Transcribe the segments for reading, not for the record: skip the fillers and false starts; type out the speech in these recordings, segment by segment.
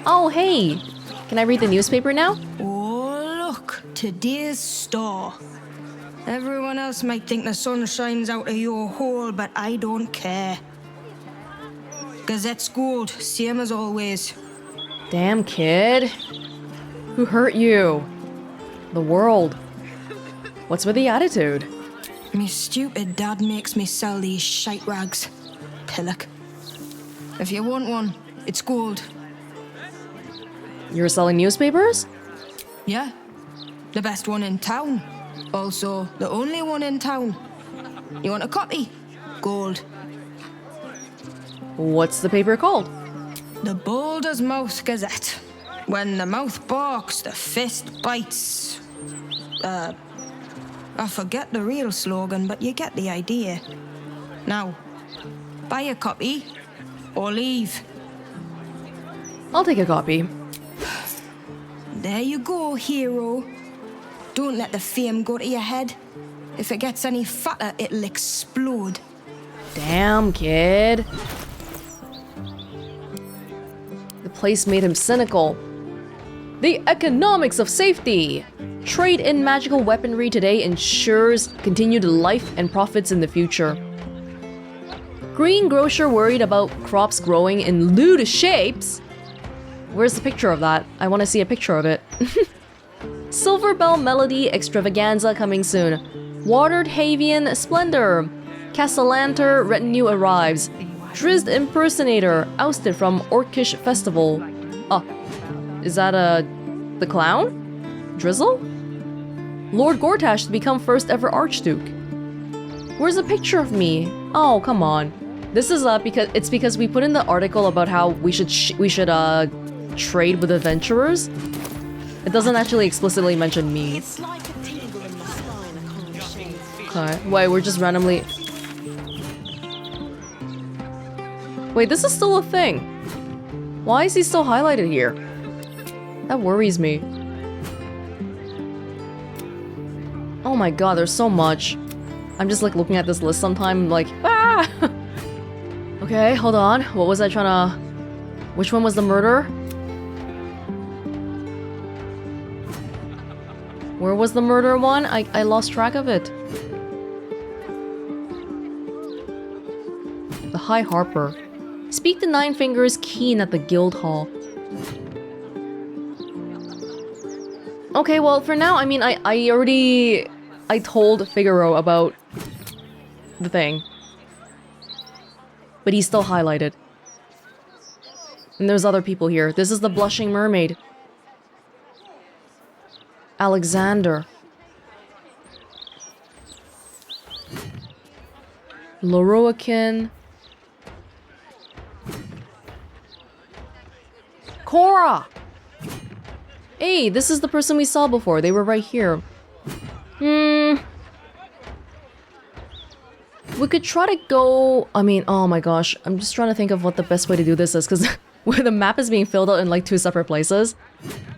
Oh, hey! Can I read the newspaper now? Oh, look, today's star. Everyone else might think the sun shines out of your hole, but I don't care. Gazette's gold, same as always. Damn, kid. Who hurt you? The world. What's with the attitude? Me stupid dad makes me sell these shite rags. Pillock. If you want one, it's gold. You're selling newspapers? Yeah, the best one in town. Also, the only one in town. You want a copy? Gold. What's the paper called? The Balder's Mouth Gazette. When the mouth barks, the fist bites. I forget the real slogan, but you get the idea. Now, buy a copy or leave. I'll take a copy. There you go, hero. Don't let the fame go to your head. If it gets any fatter, it'll explode. Damn, kid. The place made him cynical. The economics of safety. Trade in magical weaponry today ensures continued life and profits in the future. Greengrocer worried about crops growing in lewd shapes. Where's the picture of that? I want to see a picture of it. Silver Bell Melody Extravaganza coming soon. Watered Havian Splendor. Castellanter Retinue arrives. Drizzt Impersonator ousted from Orcish Festival. Oh, is that the clown? Drizzle? Lord Gortash to become first ever Archduke. Where's a picture of me? Oh, come on. This is because we put in the article about how we should trade with adventurers. It doesn't actually explicitly mention me. It's like a tingle in my spine. I can't shake. Okay, wait, we're just randomly... Wait, this is still a thing. Why is he still highlighted here? That worries me. Oh my god, there's so much. I'm just like looking at this list sometime, like, ah! Okay, hold on. What was I trying to... Which one was the murder? Where was the murder one? I lost track of it. The High Harper. Speak the Nine Fingers keen at the Guild Hall. Okay, well, for now, I mean, I told Figaro about the thing. But he's still highlighted. And there's other people here. This is the Blushing Mermaid. Alexander. Larian. Cora! Hey, this is the person we saw before. They were right here. We could try to go... I mean, oh my gosh. I'm just trying to think of what the best way to do this is, because where the map is being filled out in like 2 separate places.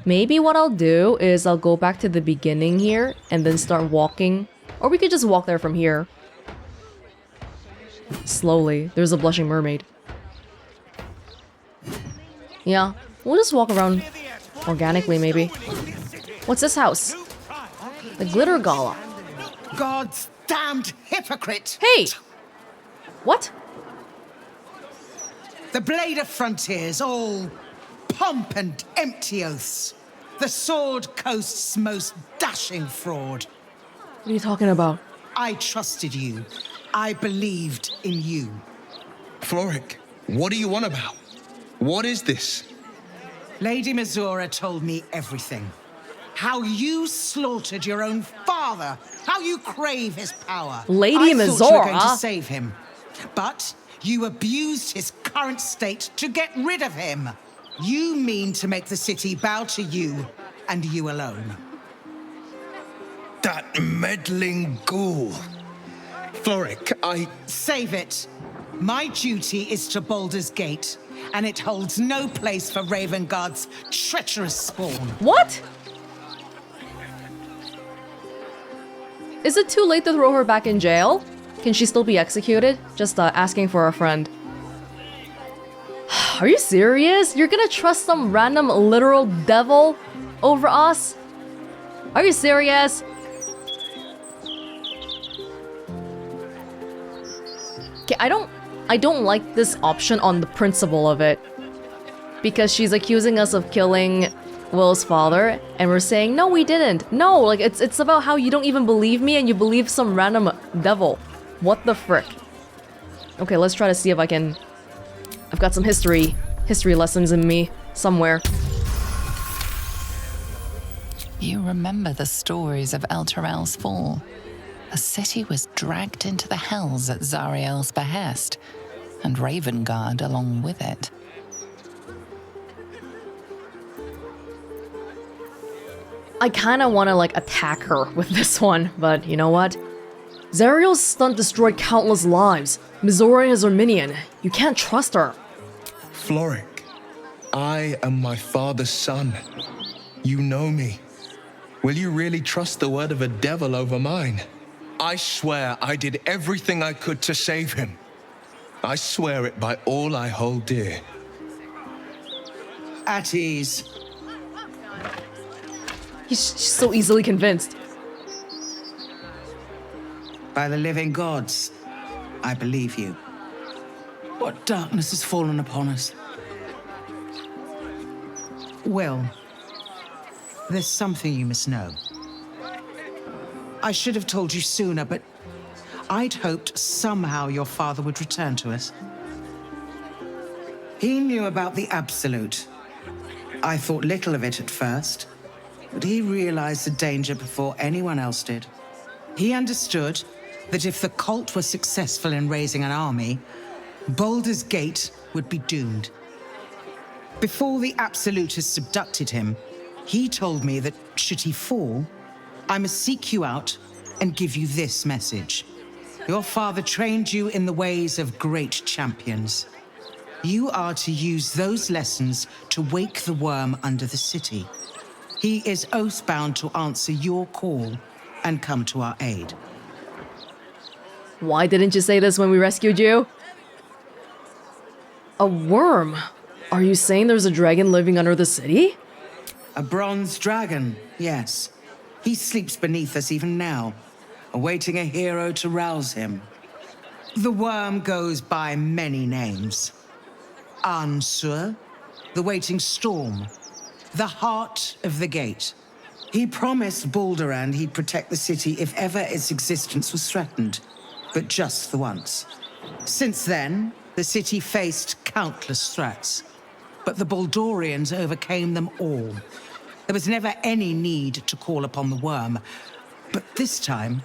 Maybe what I'll do is I'll go back to the beginning here and then start walking. Or we could just walk there from here. Slowly. There's a Blushing Mermaid. Yeah, we'll just walk around organically, maybe. What's this house? The Glitter Gala. God's damned hypocrite! Hey! What? The blade of frontiers, all pomp and empty oaths. The Sword Coast's most dashing fraud. What are you talking about? I trusted you. I believed in you. Florrick, what are you on about? What is this? Lady Mizora told me everything. How you slaughtered your own father. How you crave his power. Lady I thought you were going to Mizora? save him. But you abused his current state to get rid of him. You mean to make the city bow to you, and you alone. That meddling ghoul. Florrick, Save it. My duty is to Baldur's Gate, and it holds no place for Ravengard's treacherous spawn. What? Is it too late to throw her back in jail? Can she still be executed? Just asking for a friend. Are you serious? You're gonna trust some random literal devil over us? Are you serious? Okay, I don't like this option on the principle of it. Because she's accusing us of killing Will's father, and we're saying, no, we didn't. No, like, it's about how you don't even believe me and you believe some random devil. What the frick? Okay, let's try to see if I can... I've got some history lessons in me somewhere. You remember the stories of Elturel's fall. A city was dragged into the hells at Zariel's behest, and Ravengard along with it. I kinda wanna, like, attack her with this one, but you know what? Zariel's stunt destroyed countless lives. Mizora is her minion. You can't trust her. Florrick, I am my father's son. You know me. Will you really trust the word of a devil over mine? I swear I did everything I could to save him. I swear it by all I hold dear. At ease. He's so easily convinced. By the living gods, I believe you. What darkness has fallen upon us? Will, there's something you must know. I should have told you sooner, but I'd hoped somehow your father would return to us. He knew about the Absolute. I thought little of it at first, but he realized the danger before anyone else did. He understood that if the cult was successful in raising an army, Baldur's Gate would be doomed. Before the Absolutists abducted him, he told me that should he fall, I must seek you out and give you this message. Your father trained you in the ways of great champions. You are to use those lessons to wake the worm under the city. He is oath-bound to answer your call and come to our aid. Why didn't you say this when we rescued you? A worm? Are you saying there's a dragon living under the city? A bronze dragon, yes. He sleeps beneath us even now, awaiting a hero to rouse him. The worm goes by many names. Ansur, the waiting storm, the heart of the gate. He promised Baldur he'd protect the city if ever its existence was threatened, but just the once. Since then, the city faced countless threats, but the Baldurians overcame them all. There was never any need to call upon the worm, but this time,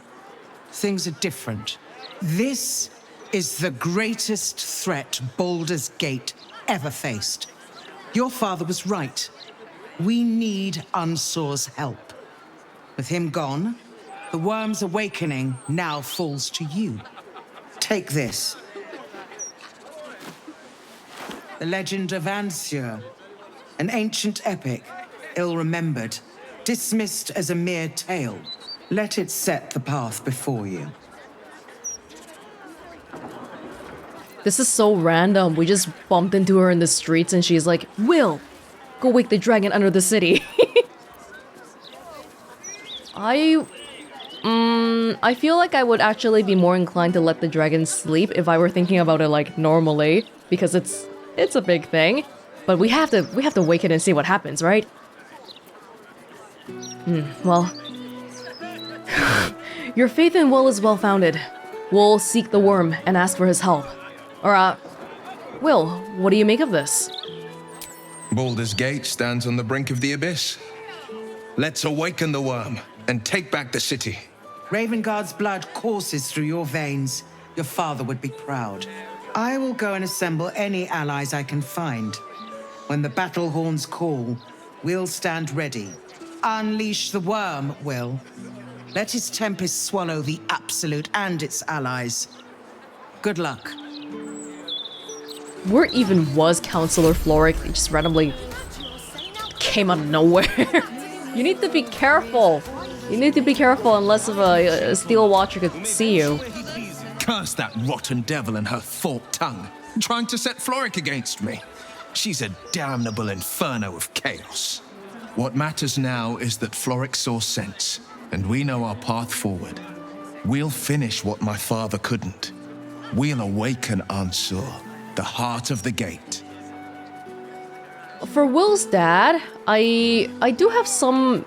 things are different. This is the greatest threat Baldur's Gate ever faced. Your father was right. We need Ansur's help. With him gone, the worm's awakening now falls to you. Take this. The legend of Ansur, an ancient epic, ill-remembered, dismissed as a mere tale. Let it set the path before you. This is so random. We just bumped into her in the streets and she's like, Will, go wake the dragon under the city. I feel like I would actually be more inclined to let the dragon sleep if I were thinking about it like normally, because it's a big thing. But we have to wake it and see what happens, right? Well, your faith in Will is well-founded. We'll seek the worm and ask for his help. Or, Will, what do you make of this? Baldur's Gate stands on the brink of the abyss. Let's awaken the worm and take back the city. Ravengard's blood courses through your veins. Your father would be proud. I will go and assemble any allies I can find. When the battle horns call, we'll stand ready. Unleash the worm, Will. Let his tempest swallow the Absolute and its allies. Good luck. Where even was Counselor Florrick? He just randomly came out of nowhere. You need to be careful. You need to be careful unless a Steel Watcher could see you. Curse that rotten devil and her forked tongue, trying to set Florrick against me. She's a damnable inferno of chaos. What matters now is that Florrick saw sense, and we know our path forward. We'll finish what my father couldn't. We'll awaken Ansur, the heart of the gate. For Will's dad, I do have some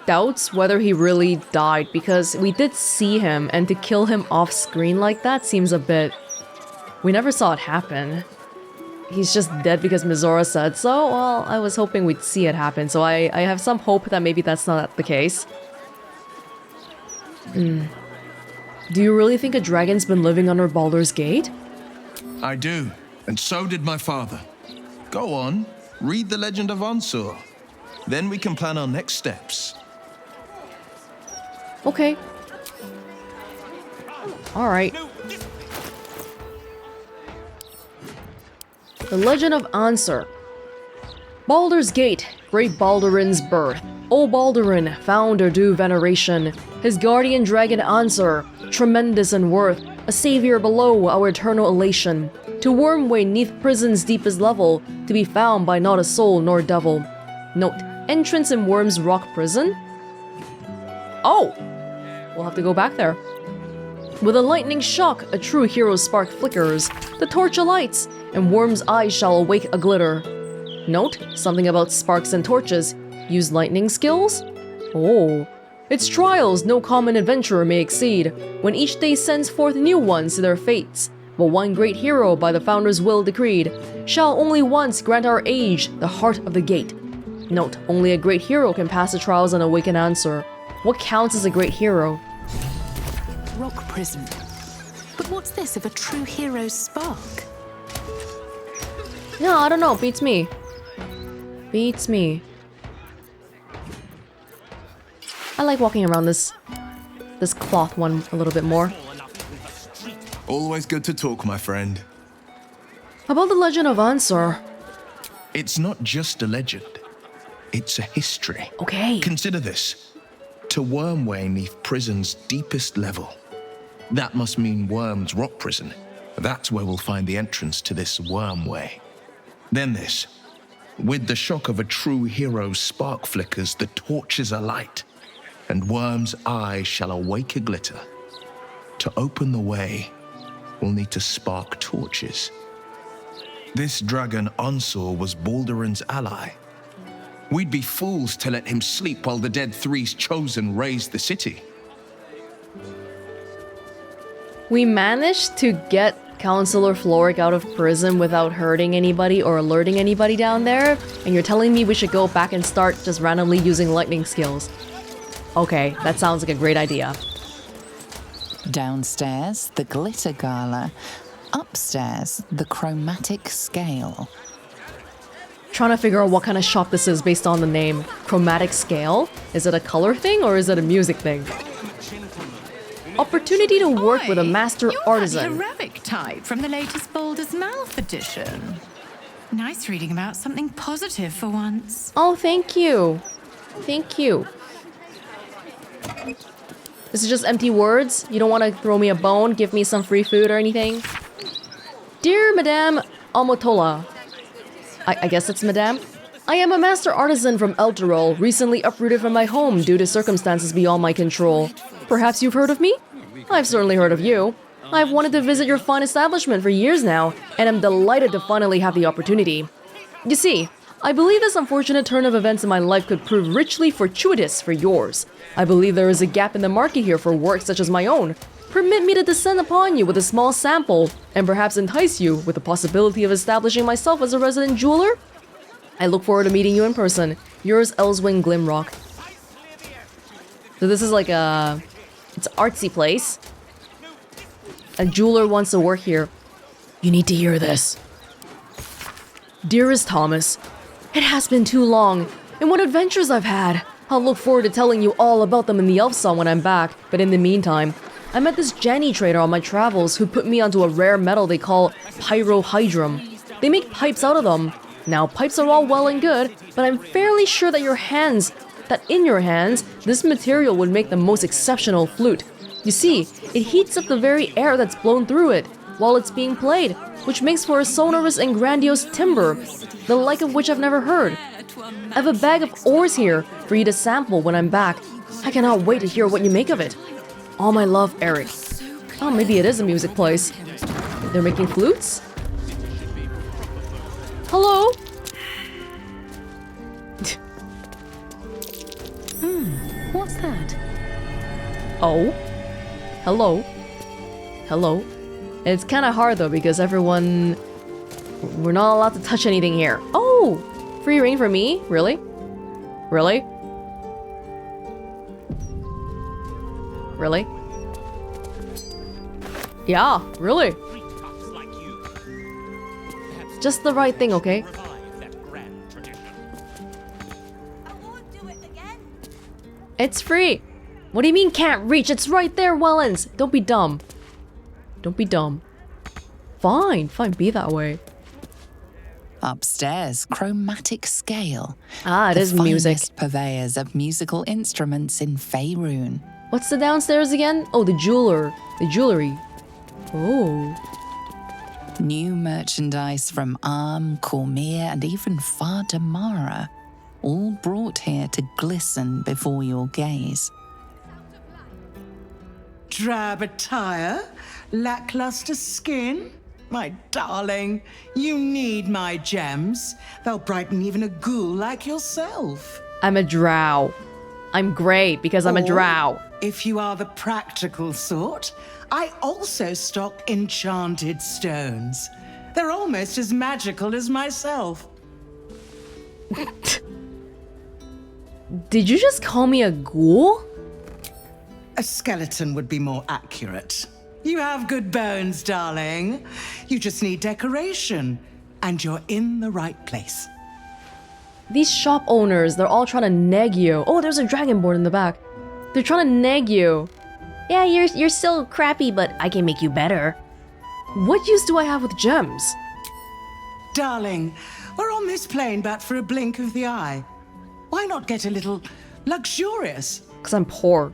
doubts whether he really died, because we did see him, and to kill him off screen like that seems a bit... We never saw it happen. He's just dead because Mizora said so? Well, I was hoping we'd see it happen, so I have some hope that maybe that's not the case. Do you really think a dragon's been living under Baldur's Gate? I do, and so did my father. Go on, read the legend of Ansur. Then we can plan our next steps. Okay. Alright. The Legend of Ansur. Baldur's Gate, great Baldurin's birth. O Baldurin, founder due veneration. His guardian dragon Ansur, tremendous in worth, a savior below our eternal elation. To Wormway neath prison's deepest level, to be found by not a soul nor devil. Note, entrance in Worm's Rock Prison? Oh! We'll have to go back there. With a lightning shock, a true hero's spark flickers. The torch alights, and Worm's eyes shall awake a glitter. Note, something about sparks and torches. Use lightning skills? Oh. Its trials no common adventurer may exceed, when each day sends forth new ones to their fates. But one great hero by the founder's will decreed, shall only once grant our age the heart of the gate. Note, only a great hero can pass the trials and awaken Ansur. What counts as a great hero? Rock prison. But what's this of a true hero's spark? No, I don't know. Beats me. Beats me. I like walking around this cloth one a little bit more. Always good to talk, my friend. About the Legend of Ansur. It's not just a legend. It's a history. Okay. Consider this. To Wormway neath prison's deepest level. That must mean Worm's Rock Prison. That's where we'll find the entrance to this Wormway. Then this. With the shock of a true hero's spark flickers, the torches alight, and Worm's eye shall awake a glitter. To open the way, we'll need to spark torches. This dragon Ansur was Baldurin's ally. We'd be fools to let him sleep while the dead Three's chosen raised the city. We managed to get Counselor Florrick out of prison without hurting anybody or alerting anybody down there, and you're telling me we should go back and start just randomly using lightning skills. Okay, that sounds like a great idea. Downstairs, the glitter gala. Upstairs, the chromatic scale. Trying to figure out what kind of shop this is based on the name. Chromatic scale? Is it a color thing or is it a music thing? Opportunity to work with a master artisan. You're that heroic type from the latest Baldur's Mouth edition. Nice reading about something positive for once. Oh, thank you. Thank you. This is just empty words? You don't want to throw me a bone, give me some free food or anything? Dear Madame Almotola, I guess it's Madame? I am a master artisan from Elturel, recently uprooted from my home due to circumstances beyond my control. Perhaps you've heard of me? I've certainly heard of you. I've wanted to visit your fine establishment for years now, and I'm delighted to finally have the opportunity. You see, I believe this unfortunate turn of events in my life could prove richly fortuitous for yours. I believe there is a gap in the market here for work such as my own. Permit me to descend upon you with a small sample, and perhaps entice you with the possibility of establishing myself as a resident jeweler? I look forward to meeting you in person. Yours, Elswin Glimrock. So this is like it's an artsy place. A jeweler wants to work here. You need to hear this. Dearest Thomas, it has been too long, and what adventures I've had. I'll look forward to telling you all about them in the Elf Song when I'm back, but in the meantime, I met this Jenny trader on my travels who put me onto a rare metal they call pyrohydrum. They make pipes out of them. Now, pipes are all well and good, but I'm fairly sure that in your hands, this material would make the most exceptional flute. You see, it heats up the very air that's blown through it. while it's being played, which makes for a sonorous and grandiose timbre, the like of which I've never heard. I have a bag of ores here for you to sample when I'm back. I cannot wait to hear what you make of it. All my love, Eric. Oh, maybe it is a music place. They're making flutes? Hello? What's that? Oh? Hello? Hello? It's kind of hard though because everyone... We're not allowed to touch anything here. Oh! Free ring for me? Really? Really? Really? Yeah, really. Just the right thing, okay? It's free! What do you mean can't reach? It's right there, Welonz! Don't be dumb. Don't be dumb. Fine, fine, be that way. Upstairs, chromatic scale. Ah, it is music. The finest purveyors of musical instruments in Faerun. What's the downstairs again? Oh, the jeweler. The jewelry. Oh. New merchandise from Arm, Cormier, and even Far Damara, all brought here to glisten before your gaze. Drab attire? Lackluster skin? My darling, you need my gems. They'll brighten even a ghoul like yourself. I'm a drow. I'm great because I'm a drow. If you are the practical sort, I also stock enchanted stones. They're almost as magical as myself. Did you just call me a ghoul? A skeleton would be more accurate. You have good bones, darling. You just need decoration, and you're in the right place. These shop owners, they're all trying to neg you. Oh, there's a dragonborn in the back. They're trying to neg you. Yeah, you're still crappy, but I can make you better. What use do I have with gems? Darling, we're on this plane but for a blink of the eye. Why not get a little luxurious? Because I'm poor.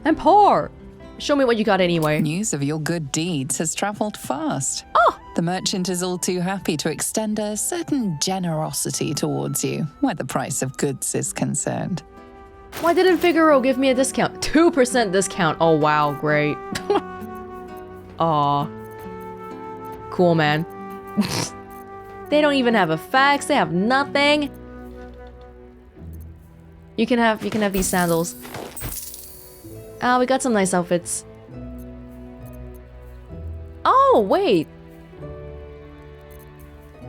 I'm poor. Show me what you got anyway. News of your good deeds has traveled fast. Oh! The merchant is all too happy to extend a certain generosity towards you, where the price of goods is concerned. Why didn't Figaro give me a discount? 2% discount. Oh, wow. Great. Aw. Cool, man. They don't even have a fax. They have nothing. You can have these sandals. Ah, we got some nice outfits. Oh, wait.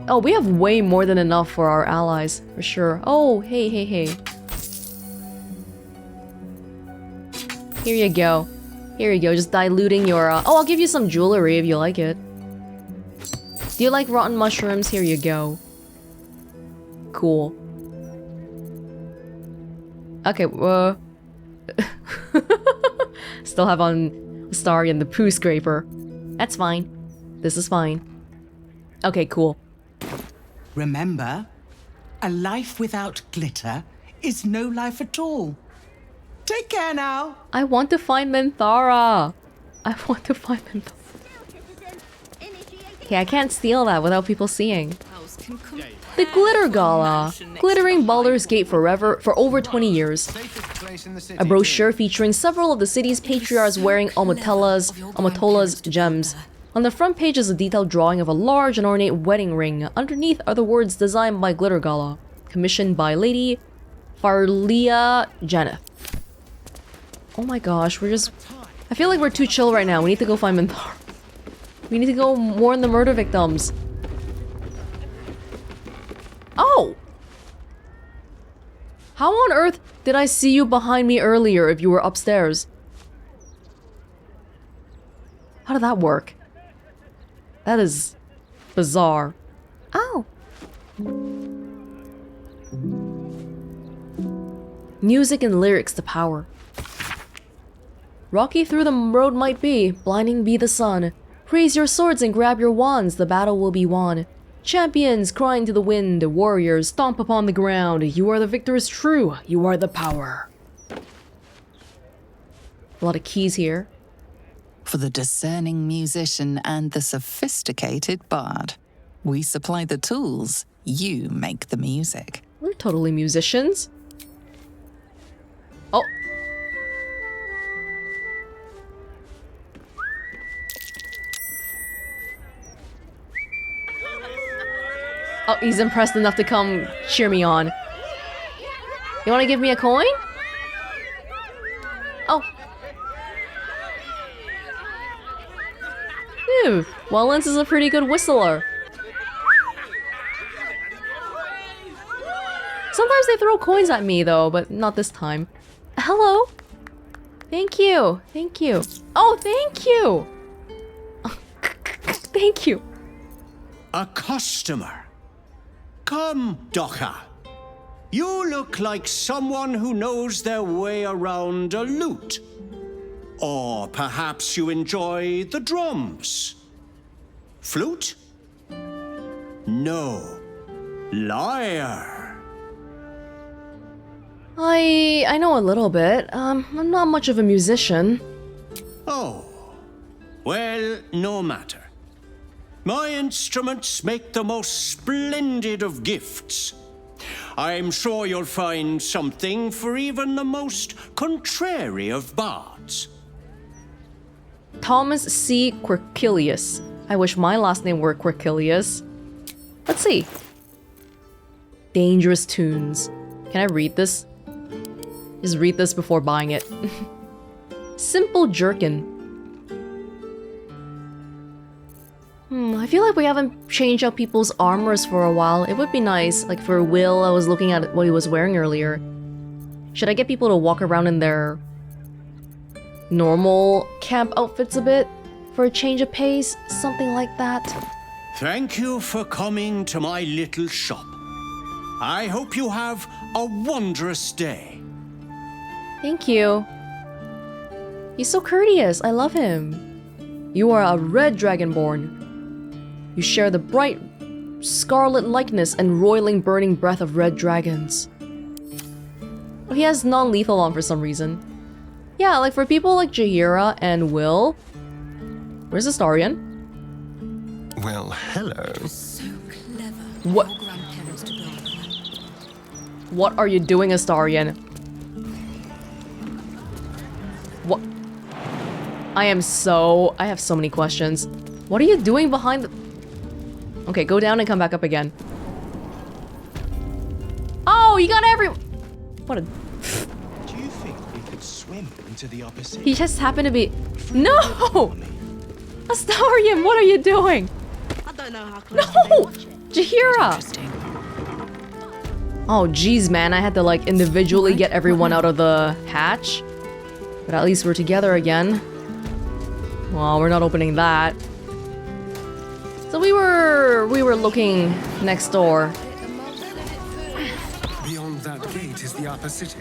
Oh, we have way more than enough for our allies, for sure. Oh, hey, hey, hey. Here you go. Here you go, just diluting your... Oh, I'll give you some jewelry if you like it. Do you like rotten mushrooms? Here you go. Cool. Okay, still have on Starry and the poo scraper. That's fine. This is fine. Okay, cool. Remember, a life without glitter is no life at all. Take care now. I want to find Minthara. I want to find Minthara. Okay, I can't steal that without people seeing. The Glitter Gala. Glittering Baldur's Gate forever for over 20 years. A brochure featuring several of the city's patriarchs wearing Amotola's gems. On the front page is a detailed drawing of a large and ornate wedding ring. Underneath are the words designed by Glitter Gala. Commissioned by Lady Farlia Janeth. Oh my gosh, we're just... I feel like we're too chill right now. We need to go find Minthara. We need to go mourn the murder victims. Oh! How on earth did I see you behind me earlier if you were upstairs? How did that work? That is bizarre. Oh! Music and lyrics to power. Rocky through the road might be, blinding be the sun. Raise your swords and grab your wands, the battle will be won. Champions crying to the wind, warriors stomp upon the ground. You are the victor is true, you are the power. A lot of keys here. For the discerning musician and the sophisticated bard. We supply the tools, you make the music. We're totally musicians. Oh. Oh, he's impressed enough to come cheer me on. You want to give me a coin? Oh. Ew, Welonz is a pretty good whistler. Sometimes they throw coins at me though, but not this time. Hello? Thank you. Thank you. Oh, thank you. Thank you. A customer. Come, Docha. You look like someone who knows their way around a lute. Or perhaps you enjoy the drums. Flute? No. Liar. I know a little bit. I'm not much of a musician. Oh. Well, no matter. My instruments make the most splendid of gifts. I'm sure you'll find something for even the most contrary of bards. Thomas C. Quirkilius. I wish my last name were Quirkilius. Let's see. Dangerous tunes. Can I read this? Just read this before buying it. Simple jerkin. I feel like we haven't changed out people's armors for a while. It would be nice. Like for Will, I was looking at what he was wearing earlier. Should I get people to walk around in their normal camp outfits a bit? For a change of pace? Something like that. Thank you for coming to my little shop. I hope you have a wondrous day. Thank you. He's so courteous. I love him. You are a red dragonborn. You share the bright scarlet likeness and roiling burning breath of red dragons. Oh, he has non-lethal on for some reason. Yeah, like for people like Jaheira and Will. Where's Astarion? Well, hello. So clever. What? Your grandparents to build that. What are you doing, Astarion? What? I have so many questions. What are you doing behind the... Okay, go down and come back up again. Oh, you got every... What a... Do you think we could swim into the opposite? He just happened to be... No! Astarion, what are you doing? I don't know how close No! Jaheira! Oh, geez, man. I had to, like, individually get everyone out of the hatch. But at least we're together again. Well, we're not opening that. So we were looking next door. Beyond that gate is the upper city,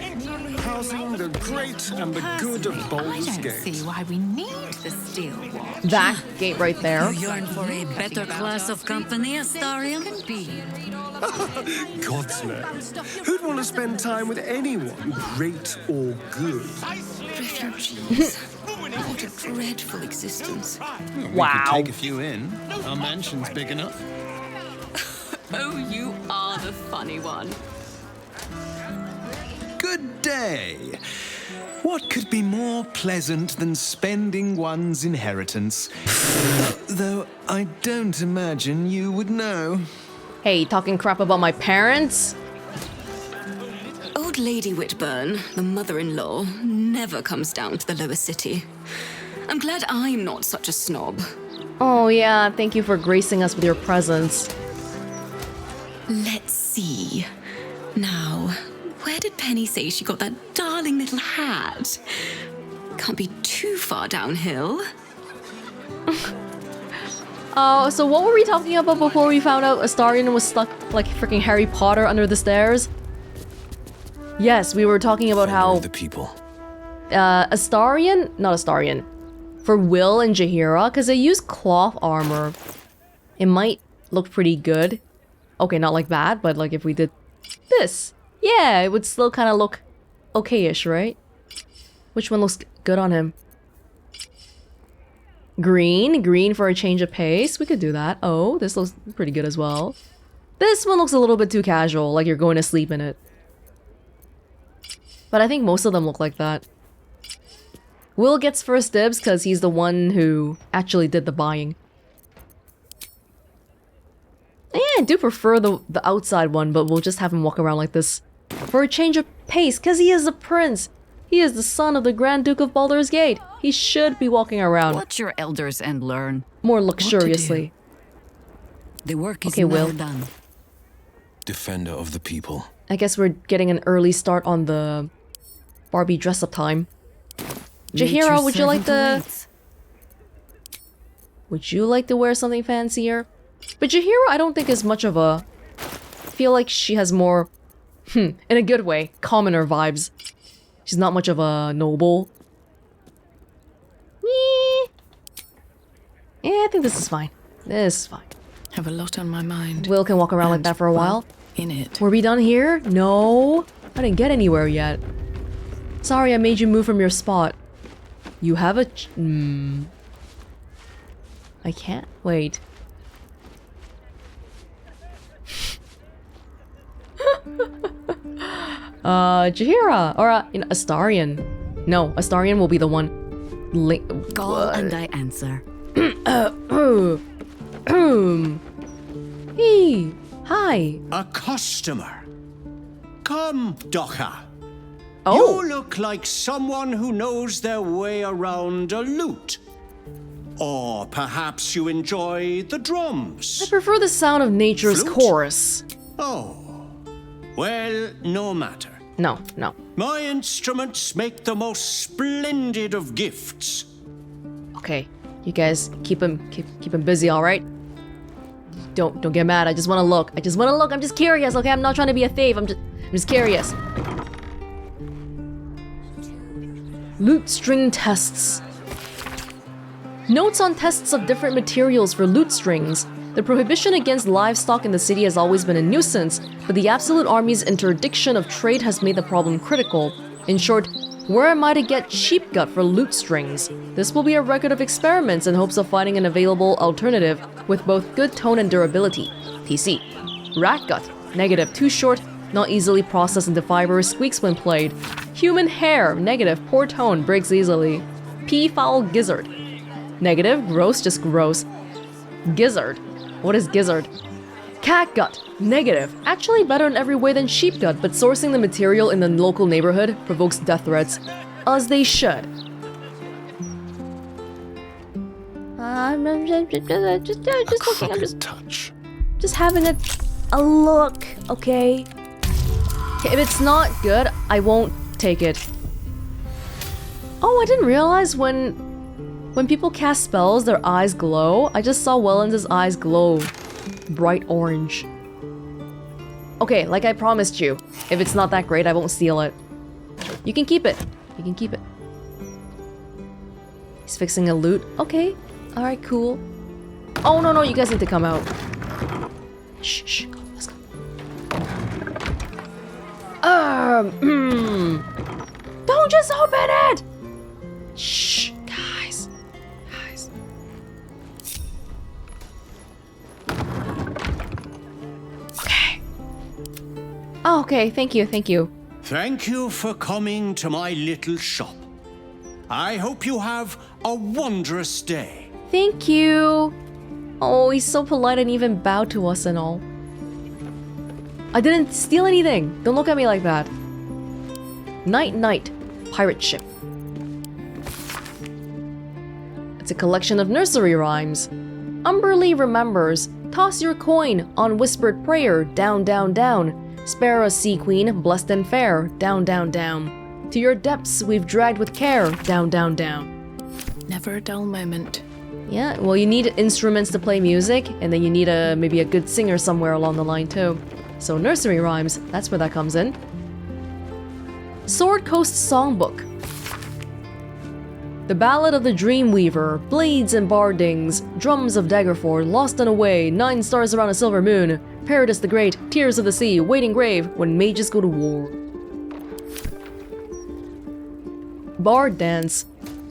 housing the great and the good of I Baldur's don't Gate. see why we need the steel watch. That gate right there. You yearn for a better class of company, Astarion? Can be. Gods no. Who'd want to spend time with anyone, great or good? Refugees. What a dreadful existence. Wow. Take a few in. Our mansion's big enough. Oh, you are the funny one. Good day. What could be more pleasant than spending one's inheritance? Though I don't imagine you would know. Hey, talking crap about my parents? Old Lady Whitburn, the mother-in-law, never comes down to the lower city. I'm glad I'm not such a snob. Oh yeah, thank you for gracing us with your presence. Let's see. Now, where did Penny say she got that darling little hat? Can't be too far downhill. Oh, so what were we talking about before we found out Astarion was stuck like freaking Harry Potter under the stairs? Yes, we were talking about how The people. Astarion, not Astarion, for Will and Jaheira, because they use cloth armor. It might look pretty good. Okay, not like that, but like if we did this, yeah, it would still kind of look okay-ish, right? Which one looks good on him? Green for a change of pace. We could do that. Oh, this looks pretty good as well. This one looks a little bit too casual, like you're going to sleep in it. But I think most of them look like that. Will gets first dibs because he's the one who actually did the buying. Yeah, I do prefer the outside one, but we'll just have him walk around like this. For a change of pace, because he is a prince. He is the son of the Grand Duke of Baldur's Gate. He should be walking around. Watch your elders and learn. More luxuriously. The work is Okay, Will. done. Defender of the people. I guess we're getting an early start on the Barbie dress-up time. Jaheira, would you like to... Would you like to wear something fancier? But Jaheira, I don't think is much of a... I feel like she has more... in a good way, commoner vibes. She's not much of a noble. Yeah, I think this is fine. This is fine. Have a lot on my mind. Will can walk around like that for a while. In it. Were we done here? No. I didn't get anywhere yet. Sorry I made you move from your spot. You have a... I can't... Wait. Jaheira! Or, Astarion. No, Astarion will be the one. Call and I answer. Hey! Hi! A customer. Come, Docha. Oh! You look like someone who knows their way around a lute. Or perhaps you enjoy the drums. I prefer the sound of nature's Flute? chorus. Oh. Well, no matter. No, no. My instruments make the most splendid of gifts. Okay, you guys keep him busy, all right? Don't get mad. I just want to look. I just want to look. I'm just curious. Okay, I'm not trying to be a thief. I'm just curious. Lute string tests. Notes on tests of different materials for lute strings. The prohibition against livestock in the city has always been a nuisance, but the Absolute Army's interdiction of trade has made the problem critical. In short, where am I to get sheep gut for lute strings? This will be a record of experiments in hopes of finding an available alternative with both good tone and durability. TC. Rat gut. Negative. Too short, not easily processed into fiber, squeaks when played. Human hair. Negative. Poor tone, breaks easily. Peafowl gizzard. Negative. Gross, just gross. Gizzard. What is gizzard? Cat gut. Negative. Actually better in every way than sheep gut, but sourcing the material in the local neighborhood provokes death threats. As they should. I'm just looking. I'm just having a look, okay? If it's not good, I won't take it. Oh, I didn't realize when people cast spells, their eyes glow. I just saw Welonz's eyes glow bright orange. Okay, like I promised you, if it's not that great, I won't steal it. You can keep it. You can keep it. He's fixing a lute. Okay. Alright, cool. Oh, no, you guys need to come out. Shh, go, let's go. Don't just open it! Shh, guys. Okay. Oh, okay, thank you. Thank you for coming to my little shop. I hope you have a wondrous day. Thank you. Oh, he's so polite and even bowed to us and all. I didn't steal anything. Don't look at me like that. Night, pirate ship. It's a collection of nursery rhymes. Umberly remembers. Toss your coin on whispered prayer. Down, down, down. Spare us, sea queen, blessed and fair. Down, down, down. To your depths we've dragged with care. Down, down, down. Never a dull moment. Yeah, well, you need instruments to play music, and then you need maybe a good singer somewhere along the line too. So nursery rhymes, that's where that comes in. Sword Coast Songbook. The Ballad of the Dreamweaver, Blades and Bardings, Drums of Daggerford, Lost and Away, 9 Stars Around a Silver Moon, Paradis the Great, Tears of the Sea, Waiting Grave, When Mages Go to War. Bard Dance.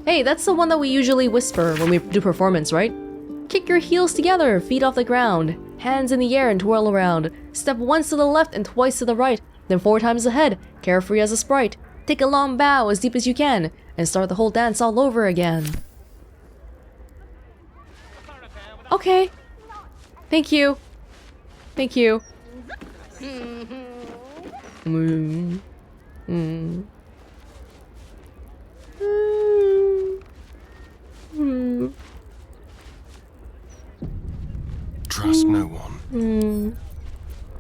Hey, that's the one that we usually whisper when we do performance, right? Kick your heels together, feet off the ground, hands in the air and twirl around. Step once to the left and twice to the right, then 4 times ahead, carefree as a sprite. Take a long bow as deep as you can, and start the whole dance all over again. Okay. Thank you. Thank you. Trust no one.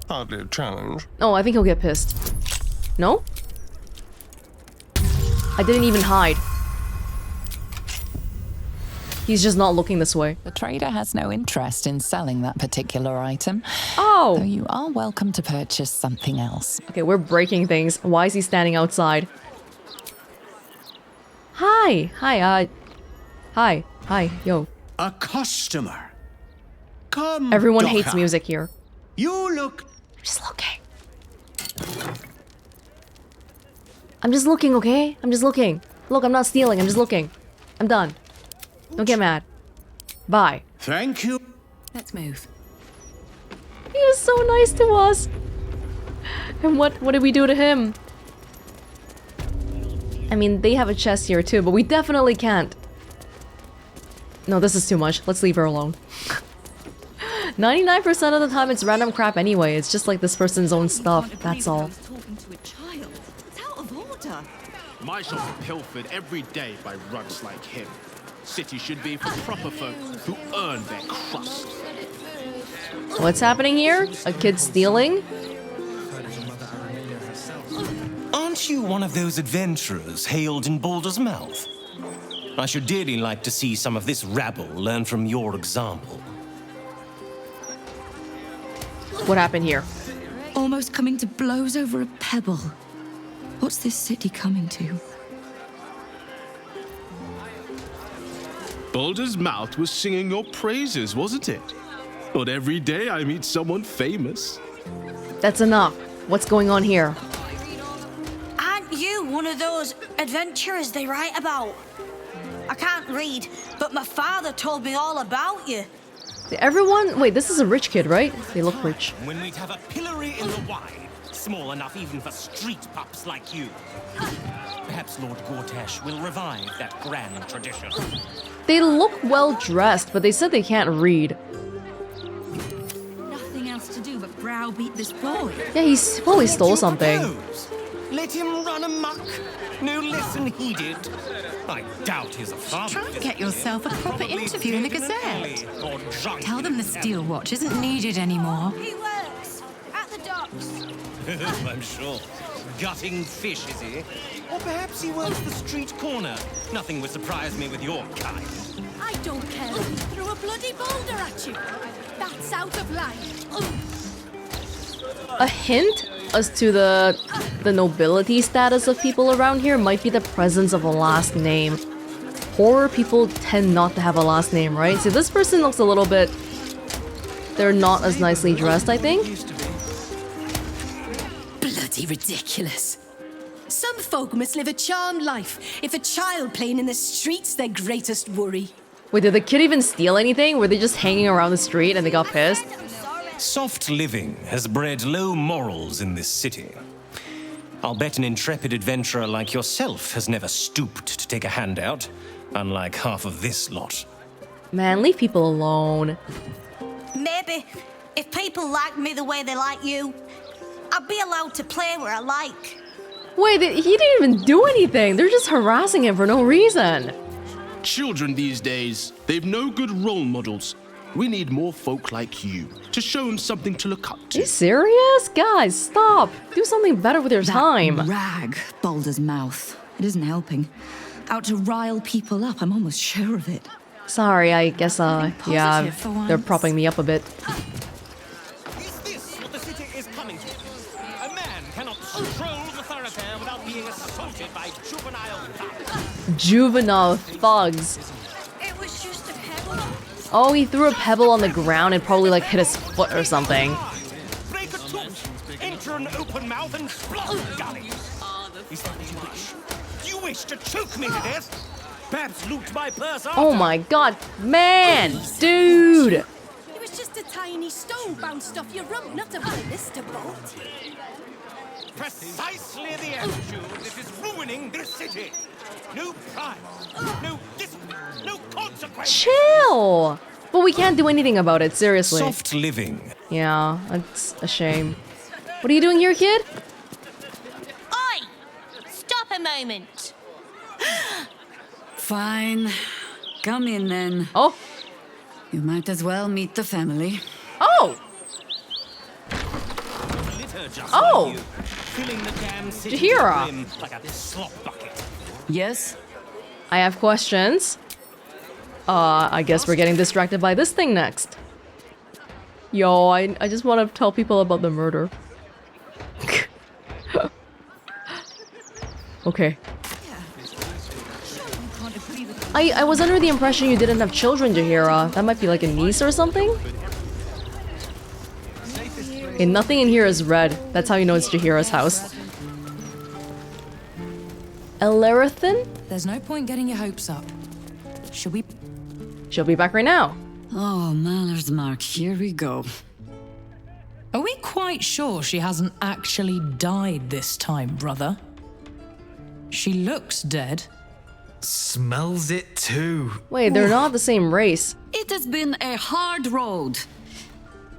Hardly a challenge. Oh, I think he'll get pissed. No? I didn't even hide. He's just not looking this way. The trader has no interest in selling that particular item. Oh! Though you are welcome to purchase something else. Okay, we're breaking things. Why is he standing outside? Hi! Hi, Hi, yo. A customer. Come, Everyone Docker. hates music here. You look... I'm just looking. I'm just looking, okay? I'm just looking. Look, I'm not stealing, I'm just looking. I'm done. Don't get mad. Bye. Thank you. Let's move. He was so nice to us. And what did we do to him? I mean, they have a chest here too, but we definitely can't. No, this is too much. Let's leave her alone. 99% of the time it's random crap anyway. It's just like this person's own stuff. That's all. My shop's pilfered every day by rugs like him. City should be for proper folk who earn their crust. What's happening here? A kid stealing? Aren't you one of those adventurers hailed in Baldur's Mouth? I should dearly like to see some of this rabble learn from your example. What happened here? Almost coming to blows over a pebble. What's this city coming to? Baldur's Mouth was singing your praises, wasn't it? Not every day I meet someone famous. That's enough. What's going on here? Aren't you one of those adventurers they write about? I can't read, but my father told me all about you. Everyone... Wait, this is a rich kid, right? They look rich. When we'd have a pillory in the wide, small enough even for street pups like you. Perhaps Lord Gortash will revive that grand tradition. They look well dressed, but they said they can't read. Nothing else to do but browbeat this boy. Yeah, he probably stole something. Let him run amok. No lesson heeded. I doubt he's a farmer. Try and get yourself a proper interview in the Gazette. Tell them the steel watch isn't needed anymore. He works at the docks. I'm sure. Gutting fish, is he? Or perhaps he works the street corner. Nothing would surprise me with your kind. I don't care. Throw a bloody boulder at you. That's out of line. A hint as to the nobility status of people around here might be the presence of a last name. Horror people tend not to have a last name, right? See, this person looks a little bit... They're not as nicely dressed, I think. Bloody ridiculous. Some folk must live a charmed life if a child playing in the street's their greatest worry. Wait, did the kid even steal anything? Were they just hanging around the street and they got pissed? Soft living has bred low morals in this city. I'll bet an intrepid adventurer like yourself has never stooped to take a handout, unlike half of this lot. Man, leave people alone. Maybe if people like me the way they like you, I'd be allowed to play where I like. Wait, he didn't even do anything. They're just harassing him for no reason. Children these days, they've no good role models. We need more folk like you to show them something to look up to. Are you serious? Guys, stop. Do something better with your time. Rag, Balder's Mouth. It isn't helping. Out to rile people up, I'm almost sure of it. Sorry, I guess, yeah, for once. they're propping me up a bit. Is this what the city is coming to? A man cannot stroll the thoroughfare without being assaulted by juvenile thugs. Juvenile thugs. It was just a pebble. Oh, he threw a pebble on the ground and probably like hit his foot or something. Break a tooth, enter an open mouth and blood gully. Is that what you wish? Do you wish to choke me to death? Perhaps loot my purse after. Oh my god, man! Dude! It was just a tiny stone bounced off your rump, not a ballista bolt. Precisely the attitude that is ruining this city. No pride, no discipline, no consequence. Chill! But we can't do anything about it, seriously. Soft living. Yeah, it's a shame. What are you doing here, kid? Oi! Stop a moment. Fine. Come in then. Oh. You might as well meet the family. Oh! Oh! Jaheira! Yes? I have questions. I guess we're getting distracted by this thing next. Yo, I just want to tell people about the murder. Okay. I was under the impression you didn't have children, Jaheira. That might be like a niece or something? Okay, nothing in here is red. That's how you know it's Jaheira's house. Elerrathin? There's no point getting your hopes up. Should we? She'll be back right now. Oh, Maller's Mark, here we go. Are we quite sure she hasn't actually died this time, brother? She looks dead. Smells it too. Wait, they're not the same race. It has been a hard road.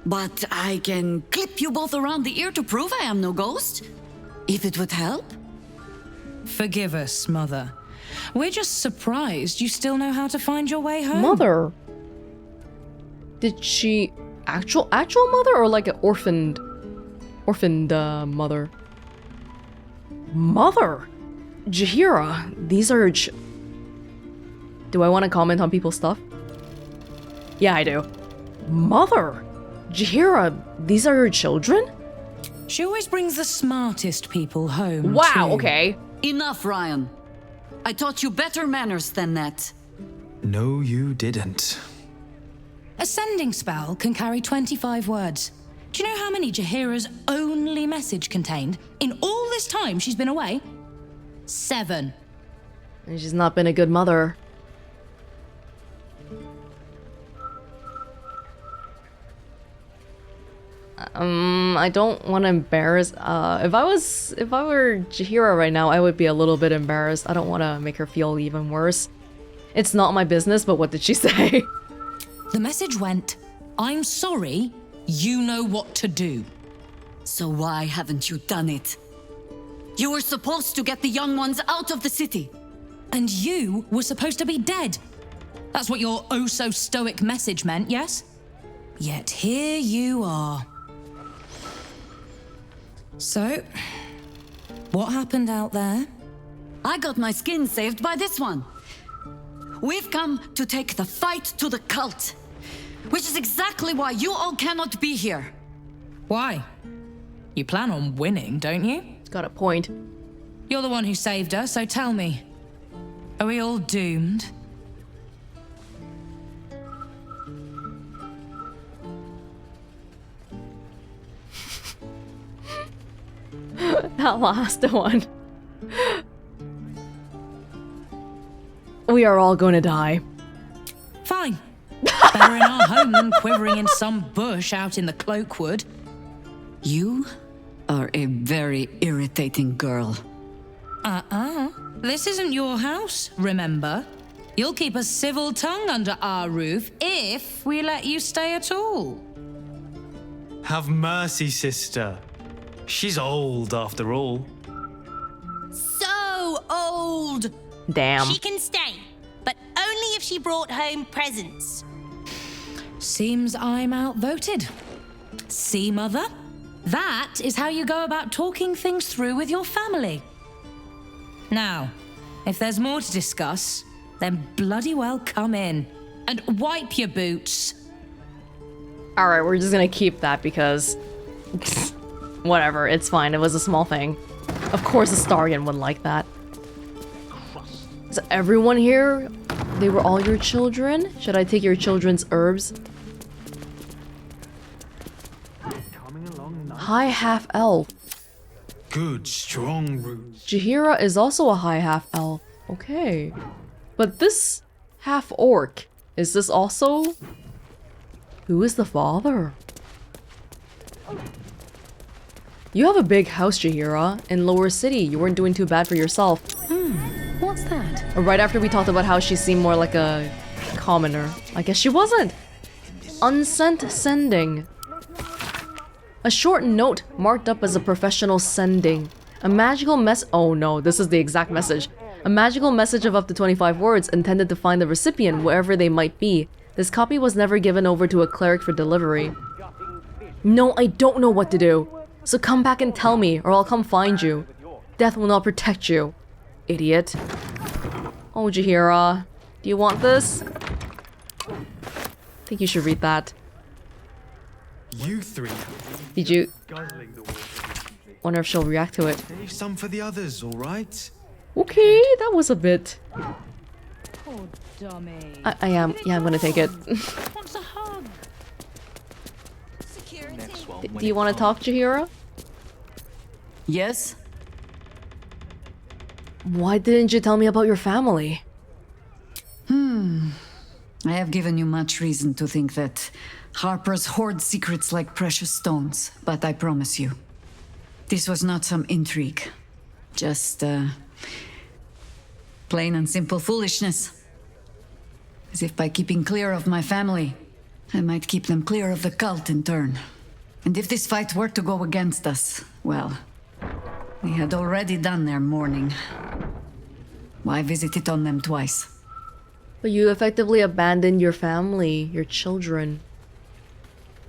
But I can clip you both around the ear to prove I am no ghost. If it would help. Forgive us, Mother. We're just surprised you still know how to find your way home. Mother? Did she... Actual mother or like an orphaned mother? Mother? Jaheira, these are do I want to comment on people's stuff? Yeah, I do. Mother! Jaheira, these are your children? She always brings the smartest people home. Wow, too. okay. Enough, Ryan. I taught you better manners than that. No, you didn't. A sending spell can carry 25 words. Do you know how many Jaheira's only message contained in all this time she's been away? 7. And she's not been a good mother. I don't want to embarrass. If I were Jaheira right now, I would be a little bit embarrassed. I don't want to make her feel even worse. It's not my business, but what did she say? The message went, I'm sorry, you know what to do. So why haven't you done it? You were supposed to get the young ones out of the city. And you were supposed to be dead. That's what your oh-so-stoic message meant, yes? Yet here you are. So, what happened out there? I got my skin saved by this one. We've come to take the fight to the cult, which is exactly why you all cannot be here. Why? You plan on winning, don't you? Got a point. You're the one who saved her, so tell me. Are we all doomed? That last one. We are all gonna die. Fine. Better in our home than quivering in some bush out in the Cloakwood. You are a very irritating girl. This isn't your house, remember? You'll keep a civil tongue under our roof if we let you stay at all. Have mercy, sister. She's old after all. So old. Damn. She can stay, but only if she brought home presents. Seems I'm outvoted. See, Mother? That is how you go about talking things through with your family. Now, if there's more to discuss, then bloody well come in. And wipe your boots. Alright, we're just gonna keep that because... whatever, it's fine. It was a small thing. Of course Astarion wouldn't like that. Is everyone here? They were all your children? Should I take your children's herbs? High half-elf. Good, strong roots. Jaheira is also a high half-elf. Okay. But this half-orc, is this also... Who is the father? You have a big house, Jaheira. In Lower City, you weren't doing too bad for yourself. What's that? Right after we talked about how she seemed more like a commoner. I guess she wasn't. Unsent sending. A short note marked up as a professional sending. A magical oh no, this is the exact message. A magical message of up to 25 words intended to find the recipient wherever they might be. This copy was never given over to a cleric for delivery. No, I don't know what to do. So come back and tell me, or I'll come find you. Death will not protect you. Idiot. Oh, Jaheira. Do you want this? I think you should read that. You three. Did you... Wonder if she'll react to it. Save some for the others, all right? Okay, that was a bit... I am. Yeah, I'm gonna take it. Do you want to talk, Jaheira? Yes? Why didn't you tell me about your family? I have given you much reason to think that Harpers hoard secrets like precious stones, but I promise you, this was not some intrigue. Just, plain and simple foolishness. As if by keeping clear of my family, I might keep them clear of the cult in turn. And if this fight were to go against us, well, we had already done their mourning. Why visit it on them twice? But you effectively abandoned your family, your children.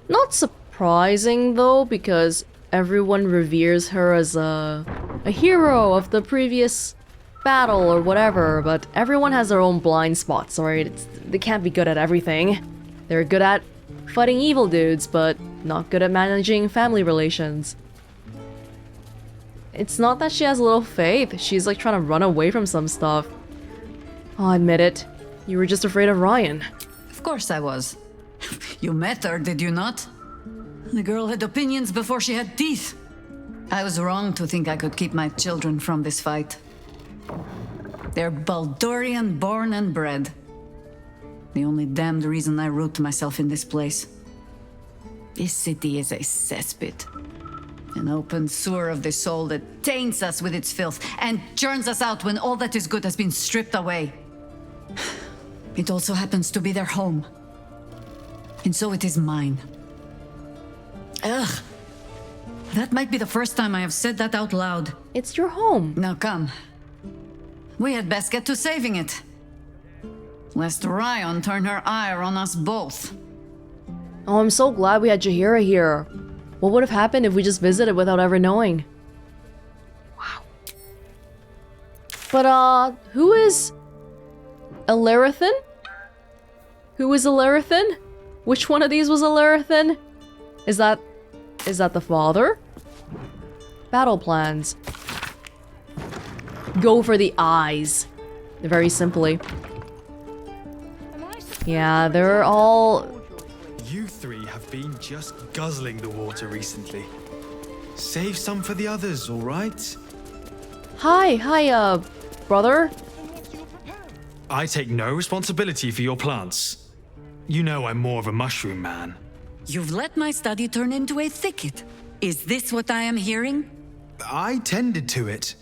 Not surprising though, because everyone reveres her as a hero of the previous battle or whatever, but everyone has their own blind spots, alright? They can't be good at everything. They're good at fighting evil dudes, but not good at managing family relations. It's not that she has little faith, she's like trying to run away from some stuff. I'll admit it. You were just afraid of Ryan. Of course I was. You met her, did you not? The girl had opinions before she had teeth. I was wrong to think I could keep my children from this fight. They're Baldurian born and bred. The only damned reason I root myself in this place. This city is a cesspit. An open sewer of the soul that taints us with its filth and churns us out when all that is good has been stripped away. It also happens to be their home. And so it is mine. Ugh. That might be the first time I have said that out loud. It's your home. Now come. We had best get to saving it. Lest Ryan turn her ire on us both. Oh, I'm so glad we had Jaheira here. What would have happened if we just visited without ever knowing? Wow. But, who is... Elerrathin? Who is Elerrathin? Which one of these was Elerrathin? Is that the father? Battle plans. Go for the eyes. Very simply. Yeah, they're all... You three have been just guzzling the water recently. Save some for the others, all right? Hi, brother. I take no responsibility for your plants. You know I'm more of a mushroom man. You've let my study turn into a thicket. Is this what I am hearing? I tended to it.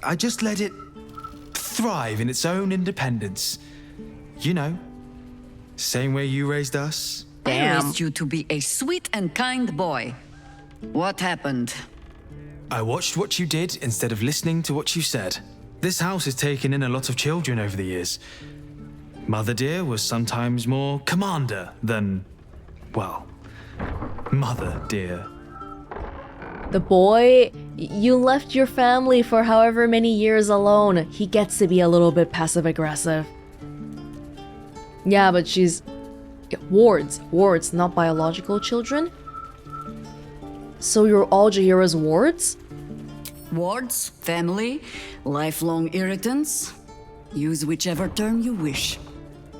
I just let it thrive in its own independence. You know, same way you raised us. I raised you to be a sweet and kind boy. What happened? I watched what you did instead of listening to what you said. This house has taken in a lot of children over the years. Mother dear was sometimes more commander than, well, mother dear. The boy, you left your family for however many years alone. He gets to be a little bit passive-aggressive. Yeah, but she's... wards, not biological children? So you're all Jaheira's wards? Wards, family, lifelong irritants. Use whichever term you wish.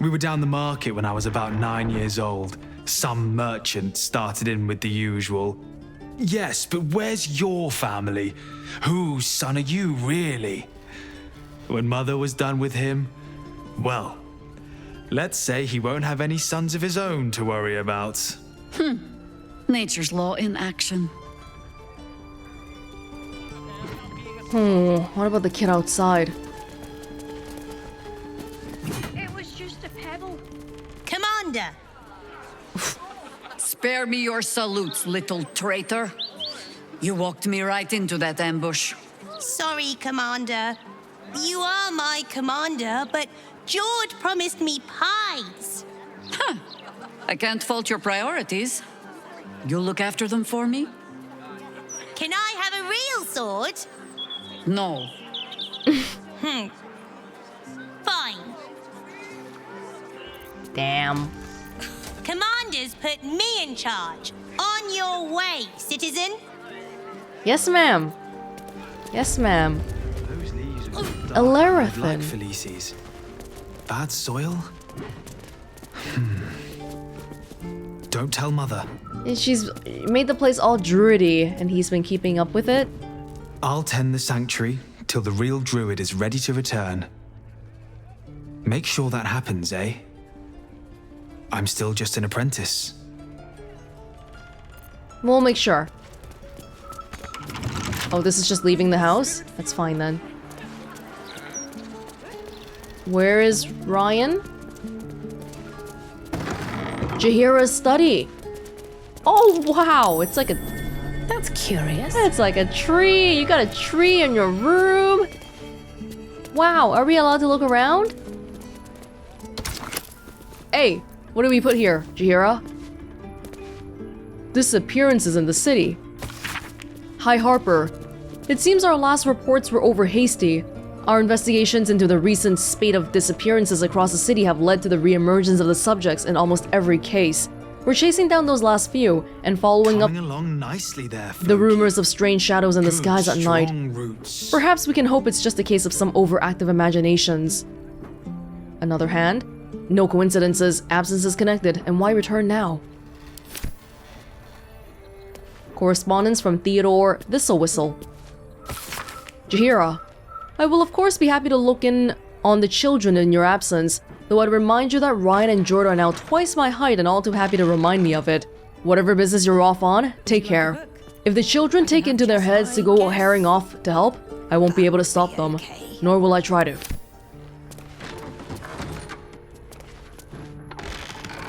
We were down the market when I was about 9 years old. Some merchant started in with the usual. Yes, but where's your family? Whose son are you, really? When Mother was done with him, Well, let's say he won't have any sons of his own to worry about. Nature's law in action. What about the kid outside? It was just a pebble. Commander! Spare me your salutes, little traitor. You walked me right into that ambush. Sorry, Commander. You are my commander, but George promised me pies. I can't fault your priorities. You'll look after them for me? Can I have a real sword? No. Fine. Damn. Commanders put me in charge. On your way, citizen. Yes, ma'am. Yes, ma'am. Like Elerrathin. Felices. Bad soil? Don't tell Mother. And she's made the place all druidy, and he's been keeping up with it. I'll tend the sanctuary till the real druid is ready to return. Make sure that happens, eh? I'm still just an apprentice. We'll make sure. Oh, this is just leaving the house? That's fine then. Where is Ryan? Jaheira's study. Oh, wow. It's like a... That's curious. It's like a tree. You got a tree in your room. Wow. Are we allowed to look around? Hey, what do we put here, Jaheira? Disappearances in the city. Hi, Harper. It seems our last reports were over hasty. Our investigations into the recent spate of disappearances across the city have led to the re-emergence of the subjects in almost every case. We're chasing down those last few and following up along nicely there, the rumors of strange shadows in the skies at night. Roots. Perhaps we can hope it's just a case of some overactive imaginations. Another hand? No coincidences, absence is connected, and why return now? Correspondence from Theodore Thistlewhistle. Jaheira, I will of course be happy to look in on the children in your absence, though I'd remind you that Ryan and Jordan are now twice my height and all too happy to remind me of it. Whatever business you're off on, take care. If the children take into their heads to go herring off to help, I won't be able to stop them, nor will I try to.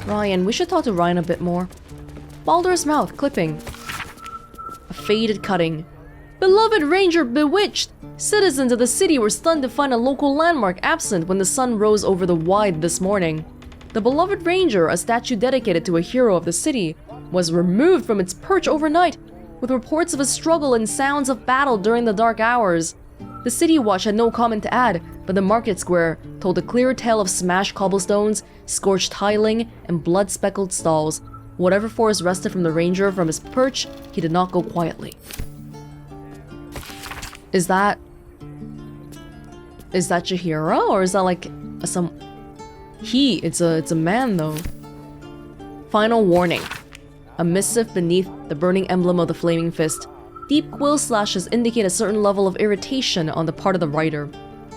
Ryan, we should talk to Ryan a bit more. Baldur's mouth clipping. A faded cutting. Beloved Ranger bewitched! Citizens of the city were stunned to find a local landmark absent when the sun rose over the Wide this morning. The Beloved Ranger, a statue dedicated to a hero of the city, was removed from its perch overnight, with reports of a struggle and sounds of battle during the dark hours. The City Watch had no comment to add, but the market square told a clear tale of smashed cobblestones, scorched tiling, and blood-speckled stalls. Whatever force rested from the ranger from his perch, he did not go quietly. Is that Jaheira, or is that like some... It's a man though. Final warning. A missive beneath the burning emblem of the flaming fist. Deep quill slashes indicate a certain level of irritation on the part of the writer.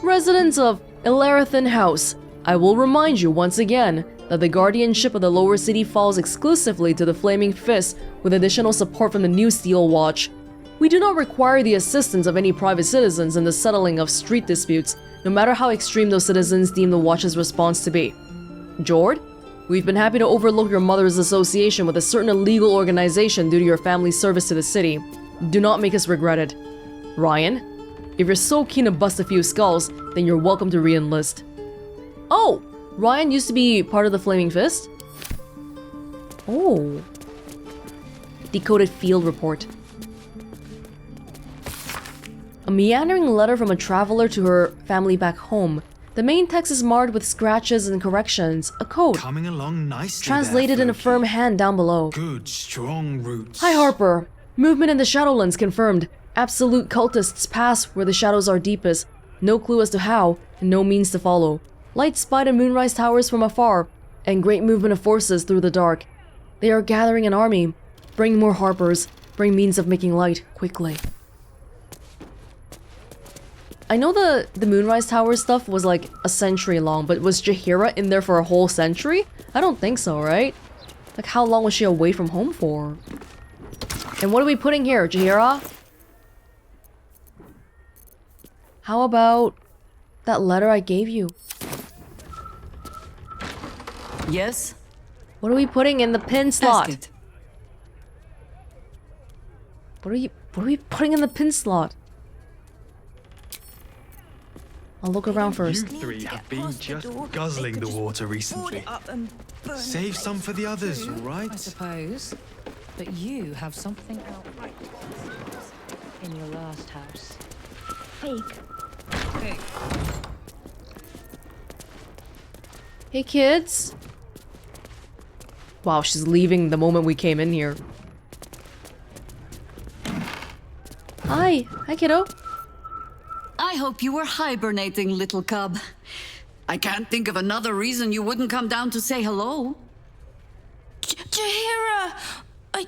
Residents of Elerrathin House, I will remind you once again that the guardianship of the lower city falls exclusively to the Flaming Fist, with additional support from the New Steel Watch. We do not require the assistance of any private citizens in the settling of street disputes, no matter how extreme those citizens deem the Watch's response to be. Jord, we've been happy to overlook your mother's association with a certain illegal organization due to your family's service to the city. Do not make us regret it. Ryan, if you're so keen to bust a few skulls, then you're welcome to re-enlist. Oh! Ryan used to be part of the Flaming Fist? Oh. Decoded field report. A meandering letter from a traveler to her family back home. The main text is marred with scratches and corrections. A code. Coming along nicely translated there, in a firm hand down below. Good, strong roots. Hi, Harper. Movement in the Shadowlands confirmed. Absolute cultists pass where the shadows are deepest. No clue as to how, and no means to follow. Light spied in Moonrise Towers from afar, and great movement of forces through the dark. They are gathering an army. Bring more Harpers. Bring means of making light, quickly. I know the Moonrise Tower stuff was like a century long, but was Jaheira in there for a whole century? I don't think so, right? Like, how long was she away from home for? And what are we putting here, Jaheira? How about that letter I gave you? Yes? What are we putting in the pin slot? Ask it. What are we putting in the pin slot? I'll look around first. You three have been just guzzling the water recently. Save some for the others, all right? I suppose. But you have something outright in your last house. Fake. Hey, kids. Wow, she's leaving the moment we came in here. Hi. Hi, kiddo. I hope you were hibernating, little cub. I can't think of another reason you wouldn't come down to say hello. Jaheira, I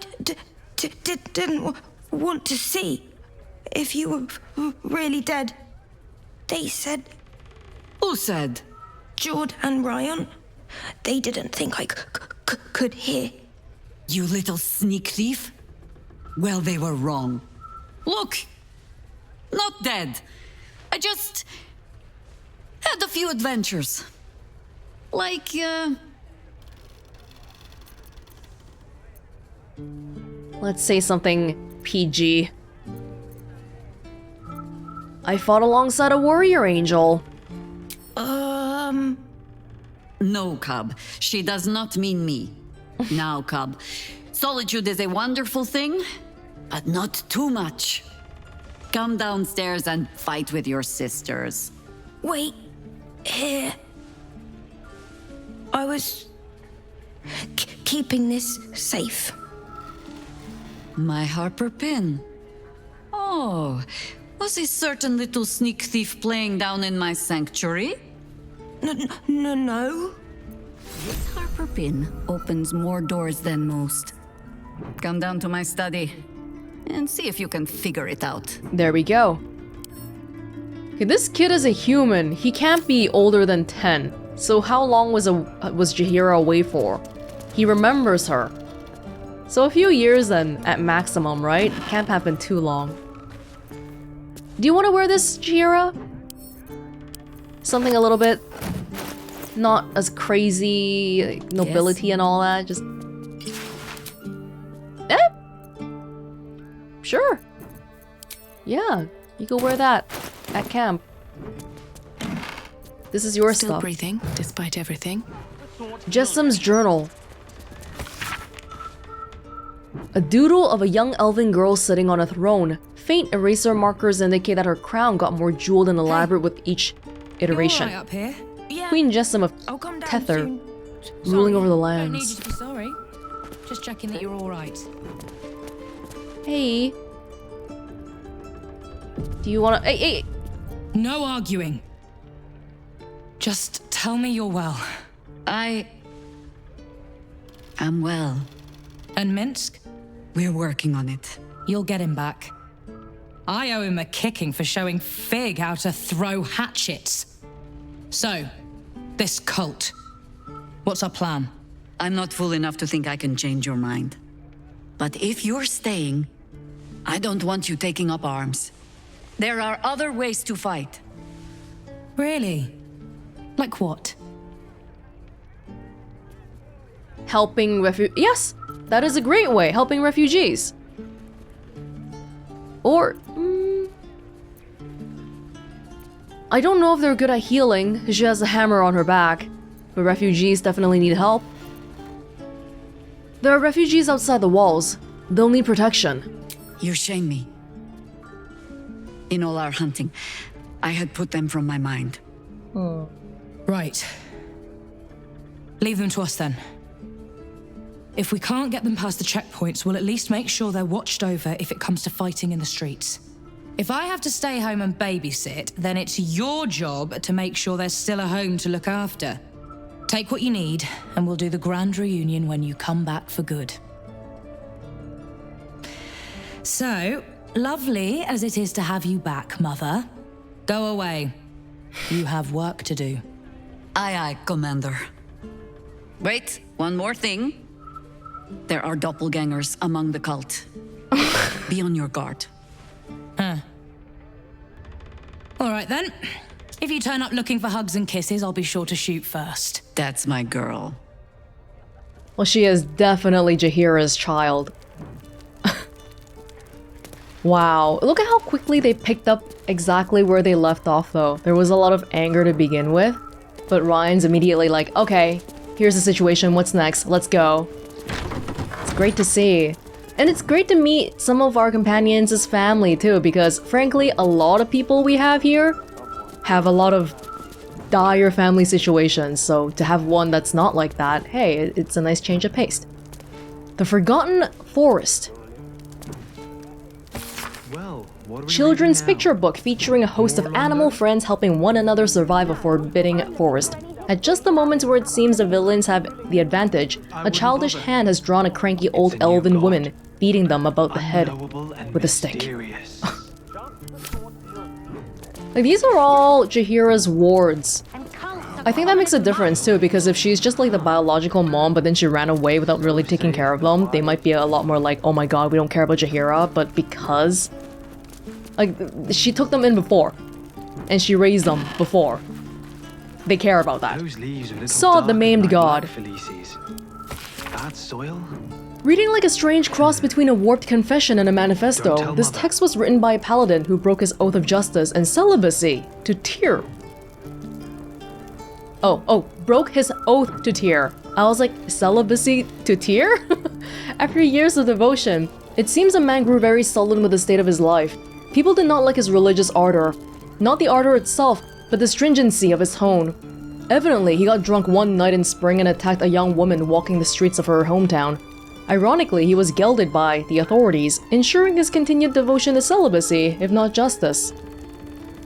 didn't want to see if you were really dead. They said... Who said? Jord and Ryan. They didn't think I could hear. You little sneak thief. Well, they were wrong. Look, not dead. I just had a few adventures. Like, Let's say something PG. I fought alongside a warrior angel. No, cub. She does not mean me. Now, cub. Solitude is a wonderful thing, but not too much. Come downstairs and fight with your sisters. Wait, here. I was keeping this safe. My Harper pin. Oh, was a certain little sneak thief playing down in my sanctuary? No. This Harper pin opens more doors than most. Come down to my study and see if you can figure it out. There we go. Okay, this kid is a human. He can't be older than 10. So how long was Jaheira away for? He remembers her. So a few years then, at maximum, right? Can't have been too long. Do you want to wear this, Jaheira? Something a little bit not as crazy, like, nobility and all that, just... Sure. Yeah, you go wear that at camp. This is your Still stuff. breathing, despite everything. Jessam's journal. A doodle of a young elven girl sitting on a throne. Faint eraser markers indicate that her crown got more jeweled and elaborate with each iteration. You're all right up here. Yeah. Queen Jessam of I'll come down Tether, soon. ruling over the Don't need lands. you to be sorry. Just checking that you're all right. Hey. Do you wanna... Hey! No arguing. Just tell me you're well. I am well. And Minsk? We're working on it. You'll get him back. I owe him a kicking for showing Fig how to throw hatchets. So, this cult. What's our plan? I'm not fool enough to think I can change your mind. But if you're staying, I don't want you taking up arms. There are other ways to fight. Really? Like what? Helping Yes! That is a great way, helping refugees. Or... I don't know if they're good at healing. She has a hammer on her back. But refugees definitely need help. There are refugees outside the walls. They'll need protection. You shame me. In all our hunting, I had put them from my mind. Right. Leave them to us then. If we can't get them past the checkpoints, we'll at least make sure they're watched over if it comes to fighting in the streets. If I have to stay home and babysit, then it's your job to make sure there's still a home to look after. Take what you need, and we'll do the grand reunion when you come back for good. So, lovely as it is to have you back, Mother, Go away. You have work to do. Aye, aye, Commander. Wait, one more thing. There are doppelgangers among the cult. Be on your guard. Huh. All right then. If you turn up looking for hugs and kisses, I'll be sure to shoot first. That's my girl. Well, she is definitely Jaheira's child. Wow, look at how quickly they picked up exactly where they left off though. There was a lot of anger to begin with, but Ryan's immediately like, okay, here's the situation, what's next, let's go. It's great to see. And it's great to meet some of our companions as family too, because frankly, a lot of people we have here have a lot of dire family situations, so to have one that's not like that, hey, it's a nice change of pace. The Forgotten Forest. Children's picture book featuring a host of animal friends helping one another survive a forbidding forest. At just the moments where it seems the villains have the advantage, a childish hand has drawn a cranky old elven woman, beating them about the head with a stick. Like, these are all Jaheira's wards. I think that makes a difference too, because if she's just like the biological mom but then she ran away without really taking care of them, they might be a lot more like, oh my god, we don't care about Jaheira, but because like she took them in before and she raised them before, they care about that. Saw the maimed god. Bad soil? Reading like a strange cross between a warped confession and a manifesto, this text was written by a paladin who broke his oath of justice and celibacy to Tyr. Broke his oath to Tyr. I was like, celibacy to Tyr? After years of devotion, it seems the man grew very sullen with the state of his life. People did not like his religious ardor. Not the ardor itself, but the stringency of his tone. Evidently, he got drunk one night in spring and attacked a young woman walking the streets of her hometown. Ironically, he was gelded by the authorities, ensuring his continued devotion to celibacy, if not justice.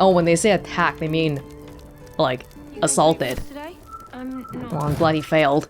Oh, when they say attack, they mean, like, assaulted. Well, I'm glad he failed.